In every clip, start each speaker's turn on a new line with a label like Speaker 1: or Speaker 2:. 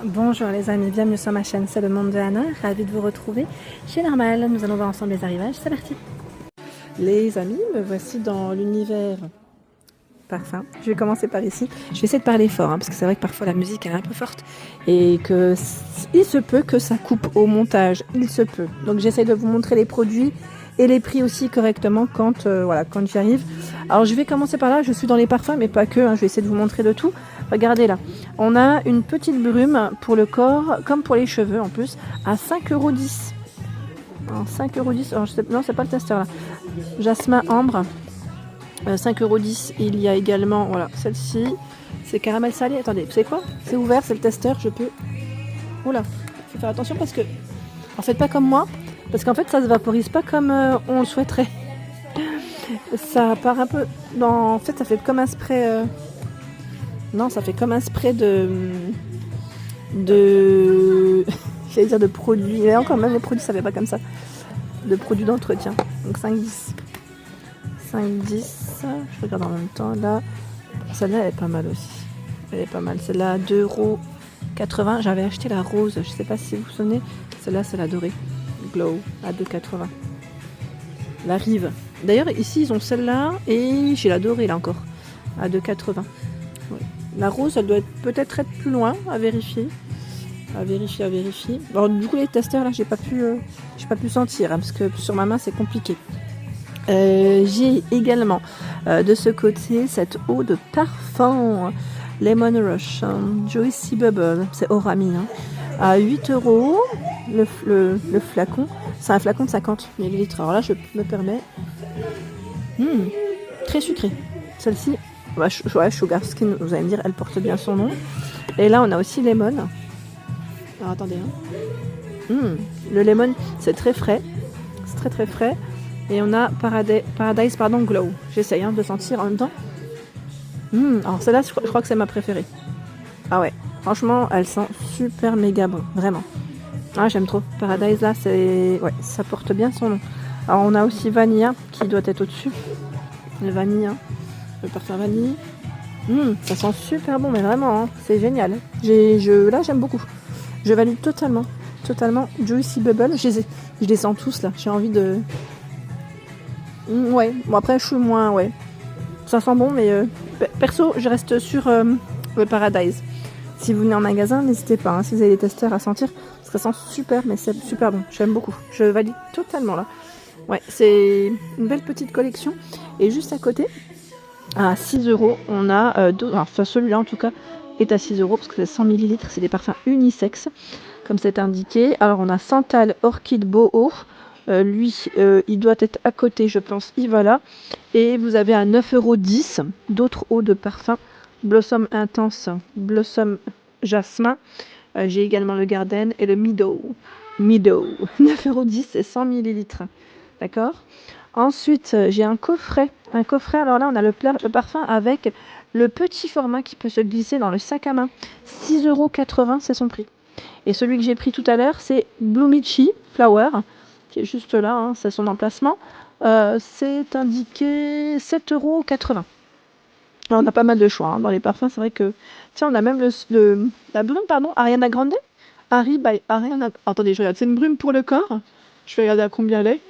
Speaker 1: Bonjour les amis, bienvenue sur ma chaîne, c'est le monde de Anna, ravie de vous retrouver chez Normal. Nous allons voir ensemble les arrivages, c'est parti. Les amis, me voici dans l'univers parfum. Je vais commencer par ici. Je vais essayer de parler fort, parce que c'est vrai que parfois la musique est un peu forte et que il se peut que ça coupe au montage, il se peut. Donc j'essaie de vous montrer les produits et les prix aussi correctement quand j'y arrive. Alors je vais commencer par là, je suis dans les parfums mais pas que, je vais essayer de vous montrer de tout. Regardez là, on a une petite brume pour le corps comme pour les cheveux en plus à 5,10 €. Alors 5,10 €, alors non c'est pas le testeur là. Jasmin ambre, 5,10 €. Il y a également, voilà, celle-ci, c'est caramel salé. Attendez, vous savez quoi? C'est ouvert, c'est le testeur, je peux... Oula, il faut faire attention parce que... En fait pas comme moi, parce qu'en fait ça se vaporise pas comme on le souhaiterait. Ça part un peu... En fait ça fait comme un spray... Non, ça fait comme un spray j'allais dire de produits. Et encore, même les produits, ça fait pas comme ça. De produits d'entretien. Donc 5,10 €. 5,10 €. Je regarde en même temps. Là, celle-là, elle est pas mal aussi. Elle est pas mal. Celle-là, à 2,80 €. J'avais acheté la rose. Je sais pas si vous vous souvenez. Celle-là, c'est la dorée. Glow, à 2,80 €. La Rive. D'ailleurs, ici, ils ont celle-là. Et j'ai la dorée, là encore. À 2,80 €. Ouais. La rose, elle doit peut-être être plus loin, à vérifier. À vérifier. Bon, du coup, les testeurs, là, j'ai pas pu sentir, parce que sur ma main, c'est compliqué. J'ai également, de ce côté, cette eau de parfum Lemon Rush, Juicy Bubble, c'est Orami, à 8 € le flacon. C'est un flacon de 50 ml. Alors là, je me permets. Très sucré. Celle-ci, Sugar Skin, vous allez me dire, elle porte bien son nom. Et là, on a aussi Lemon. Alors attendez. Le Lemon, c'est très frais. C'est très très frais. Et on a Paradise Glow. J'essaye de sentir en même temps. Alors celle-là, je crois que c'est ma préférée. Ah ouais, franchement, elle sent super méga bon, vraiment. Ah, j'aime trop. Paradise, là, ouais, ça porte bien son nom. Alors on a aussi Vanilla, qui doit être au-dessus. Le vanille, le parfum vanille. Ça sent super bon, mais vraiment, c'est génial. Là, j'aime beaucoup. Je valide totalement. Juicy Bubble, je les sens tous là. J'ai envie de... ouais, bon après je suis moins... Ouais, ça sent bon, mais perso, je reste sur le Paradise. Si vous venez en magasin, n'hésitez pas, si vous avez des testeurs à sentir, parce que ça sent super, mais c'est super bon. J'aime beaucoup. Je valide totalement là. Ouais, c'est une belle petite collection. Et juste à côté, à 6 €, on a enfin celui-là en tout cas est à 6 € parce que c'est 100 ml, c'est des parfums unisex comme c'est indiqué. Alors on a Santal Orchid Boho, lui il doit être à côté, je pense, il va là. Et vous avez à 9,10 € d'autres eaux de parfum Blossom Intense, Blossom Jasmin. J'ai également le Garden et le Meadow. 9,10 € et 100 ml. D'accord. Ensuite, j'ai un coffret. Alors là, on a le parfum avec le petit format qui peut se glisser dans le sac à main. 6,80 €, c'est son prix. Et celui que j'ai pris tout à l'heure, c'est Bloomichi Flower, qui est juste là, c'est son emplacement. C'est indiqué 7,80 €. Alors, on a pas mal de choix dans les parfums. C'est vrai que... Tiens, on a même la brume, Ariana Grande. Harry by Ariana... Attendez, je regarde. C'est une brume pour le corps. Je vais regarder à combien elle est.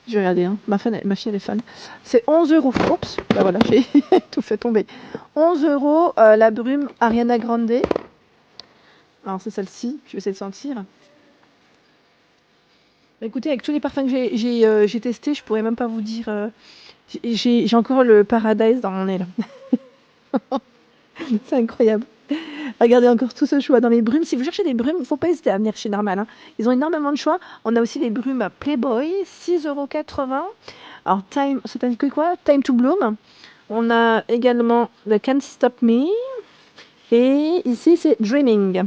Speaker 1: Je vais regarder, ma fille elle est fan. C'est 11 €. Oups, bah voilà, j'ai tout fait tomber. 11 € la brume Ariana Grande. Alors c'est celle-ci, je vais essayer de sentir. Bah, écoutez, avec tous les parfums que j'ai testés, je pourrais même pas vous dire. J'ai encore le Paradise dans mon nez là. C'est incroyable. Regardez encore tout ce choix dans les brumes. Si vous cherchez des brumes, il ne faut pas hésiter à venir chez Normal. Ils ont énormément de choix. On a aussi les brumes Playboy, 6,80 €. Alors, c'est indiqué quoi? Time to Bloom. On a également The Can't Stop Me. Et ici, c'est Dreaming.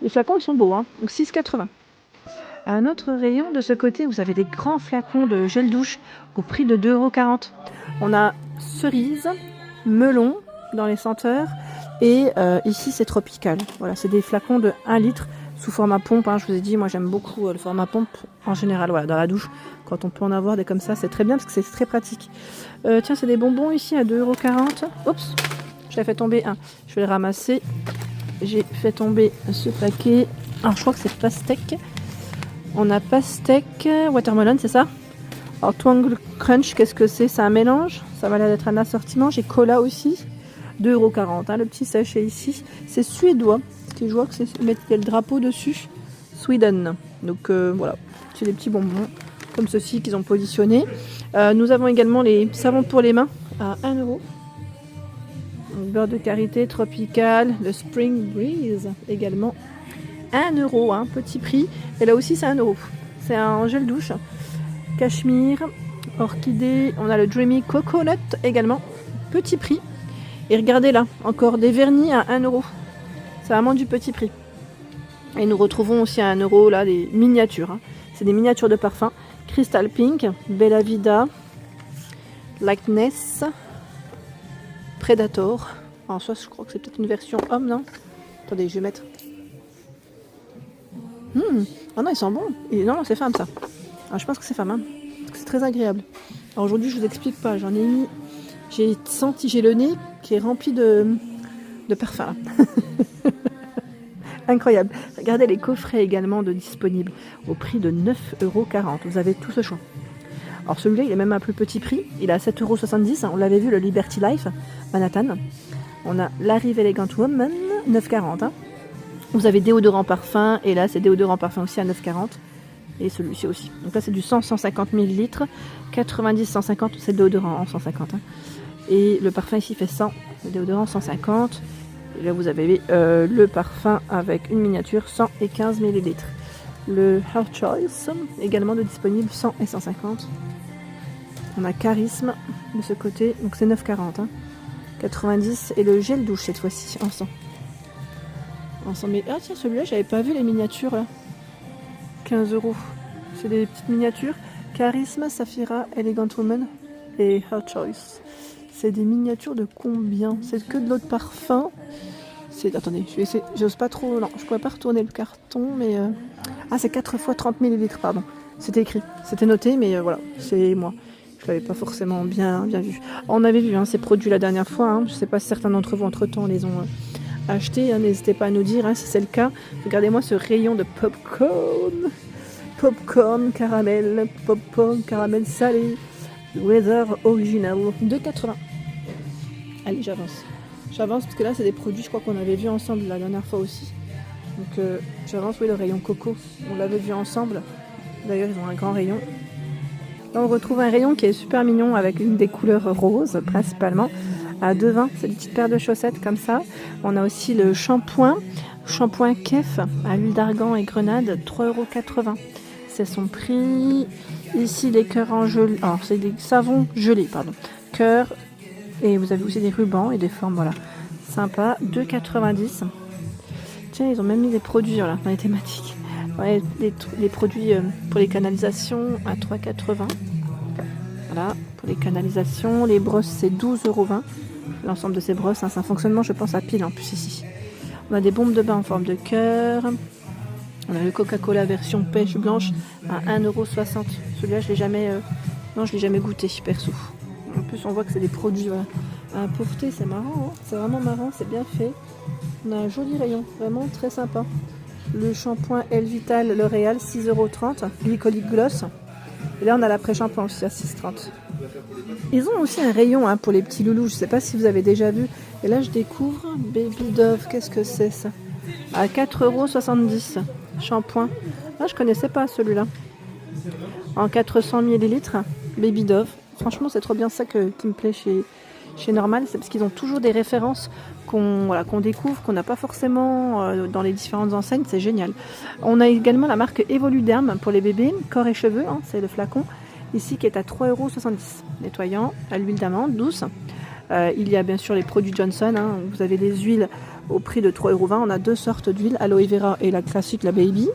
Speaker 1: Les flacons, ils sont beaux, donc 6,80 €. À un autre rayon, de ce côté, vous avez des grands flacons de gel douche au prix de 2,40 €. On a cerise, melon dans les senteurs. Et ici, c'est tropical. Voilà, c'est des flacons de 1 litre sous format pompe. Je vous ai dit, moi, j'aime beaucoup le format pompe en général. Voilà, dans la douche, quand on peut en avoir des comme ça, c'est très bien parce que c'est très pratique. Tiens, c'est des bonbons ici à 2,40 €. Oups, je l'ai fait tomber un. Je vais le ramasser. j'ai fait tomber ce paquet. Alors je crois que c'est pastèque. On a pastèque, watermelon, c'est ça? Alors Twangle Crunch, qu'est-ce que c'est? C'est un mélange. Ça va l'air d'être un assortiment. J'ai cola aussi. 2,40 €, hein, le petit sachet ici. C'est suédois. Je vois que il y a le drapeau dessus. Sweden. Donc voilà, c'est des petits bonbons comme ceci qu'ils ont positionnés. Nous avons également les savons pour les mains à 1 €. Donc, beurre de karité tropical, le Spring Breeze également 1 €, hein, petit prix. Et là aussi c'est 1 €. C'est un gel douche. Cachemire, orchidée, on a le Dreamy Coconut également, petit prix. Et regardez là, encore des vernis à 1 €. C'est vraiment du petit prix. Et nous retrouvons aussi à 1 € là des miniatures. Hein. C'est des miniatures de parfum. Crystal Pink, Bella Vida, Likeness, Predator. Alors ça, je crois que c'est peut-être une version homme, non? Attendez, je vais mettre. Ah non, ils sont bons. Et non, c'est femme ça. Alors, je pense que c'est femme. Hein. C'est très agréable. Alors aujourd'hui, je vous explique pas. J'en ai mis. J'ai le nez qui est rempli de parfum. Incroyable. Regardez les coffrets également disponibles au prix de 9,40 €. Vous avez tout ce choix. Alors celui-là, il est même à plus petit prix. Il est à 7,70 €. On l'avait vu, le Liberty Life Manhattan. On a l'Arrive Elegant Woman, 9,40 €. Hein. Vous avez déodorant parfum. Et là, c'est déodorant parfum aussi à 9,40 €. Et celui-ci aussi. Donc là, c'est du 100-150 ml. 90-150, c'est le déodorant en 150. Hein. Et le parfum ici fait 100. Le déodorant 150. Et là, vous avez le parfum avec une miniature 100 et 15 ml. Le Her Choice, également disponible 100 et 150. On a Charisme de ce côté, donc c'est 9,40 €. Hein. 90 et le gel douche cette fois-ci en 100. Mais ah tiens, celui-là, j'avais pas vu les miniatures là. 15 €. C'est des petites miniatures. Charisme, Saphira, Elegant Woman et Her Choice. C'est des miniatures de combien? C'est que de l'eau de parfum. Attendez, je vais essayer. J'ose pas trop. Non, je pourrais pas retourner le carton, mais. Ah, c'est 4 fois 30 ml, pardon. C'était écrit. C'était noté, mais voilà. C'est moi. Je l'avais pas forcément bien vu. On avait vu hein, ces produits la dernière fois. Hein. Je sais pas si certains d'entre vous, entre-temps, les ont achetés. Hein. N'hésitez pas à nous dire hein, si c'est le cas. Regardez-moi ce rayon de popcorn. Popcorn caramel salé. Weather Original. 2,80 €. Allez, j'avance. J'avance parce que là, c'est des produits, je crois qu'on avait vu ensemble la dernière fois aussi. Donc, j'avance, oui, le rayon coco. On l'avait vu ensemble. D'ailleurs, ils ont un grand rayon. Là, on retrouve un rayon qui est super mignon avec une des couleurs roses, principalement. À 2,20 €, c'est des petites paires de chaussettes comme ça. On a aussi le shampoing Kef à huile d'argan et grenade, 3,80 €. C'est son prix. Ici, les cœurs en gelée. Alors, c'est des savons gelés, pardon. Cœur. Et vous avez aussi des rubans et des formes, voilà. Sympa. 2,90 €. Tiens, ils ont même mis des produits là, dans les thématiques. Ouais, les produits pour les canalisations à 3,80 €. Voilà, pour les canalisations. Les brosses, c'est 12,20 €. L'ensemble de ces brosses, hein, c'est un fonctionnement, je pense, à pile en plus ici. On a des bombes de bain en forme de cœur. On a le Coca-Cola version pêche blanche à 1,60 €. Celui-là, je l'ai jamais goûté, perso. En plus, on voit que c'est des produits voilà, à apporter. C'est marrant, hein, c'est vraiment marrant, c'est bien fait. On a un joli rayon, vraiment très sympa. Le shampoing Elvital L'Oréal, 6,30 €. Glycolic Gloss. Et là, on a l'après-shampoing aussi à 6,30 €. Ils ont aussi un rayon hein, pour les petits loulous. Je ne sais pas si vous avez déjà vu. Et là, je découvre Baby Dove. Qu'est-ce que c'est ça? À 4,70 €. Shampoing. Ah, je connaissais pas celui-là. En 400 ml. Baby Dove. Franchement, c'est trop bien ça qui me plaît chez Normal. C'est parce qu'ils ont toujours des références qu'on découvre, qu'on n'a pas forcément dans les différentes enseignes. C'est génial. On a également la marque Evoluderm pour les bébés. Corps et cheveux. Hein, c'est le flacon. Ici, qui est à 3,70 €. Nettoyant à l'huile d'amande douce. Il y a bien sûr les produits Johnson. Hein. Vous avez des huiles au prix de 3,20 €. On a deux sortes d'huiles, aloe vera et la classique, la baby.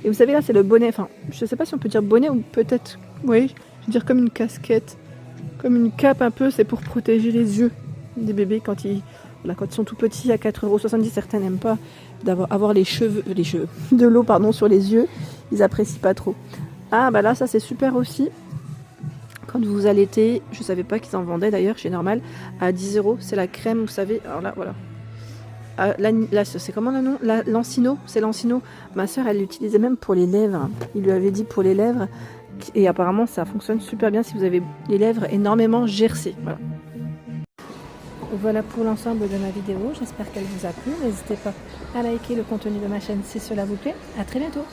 Speaker 1: Et vous savez, là, c'est le bonnet. Enfin, je ne sais pas si on peut dire bonnet ou peut-être, oui, je veux dire comme une casquette, comme une cape un peu. C'est pour protéger les yeux des bébés quand ils sont tout petits. À 4,70 €, certains n'aiment pas avoir de l'eau sur les yeux. Ils apprécient pas trop. Ah, bah là, ça c'est super aussi. Quand vous allaitez, je savais pas qu'ils en vendaient d'ailleurs chez Normal, à 10 €. C'est la crème, vous savez. Alors là, voilà. c'est comment le nom? Lancino, c'est Lancino. Ma soeur, elle l'utilisait même pour les lèvres. Il lui avait dit pour les lèvres. Et apparemment, ça fonctionne super bien si vous avez les lèvres énormément gercées. Voilà. Voilà pour l'ensemble de ma vidéo. J'espère qu'elle vous a plu. N'hésitez pas à liker le contenu de ma chaîne si cela vous plaît. À très bientôt.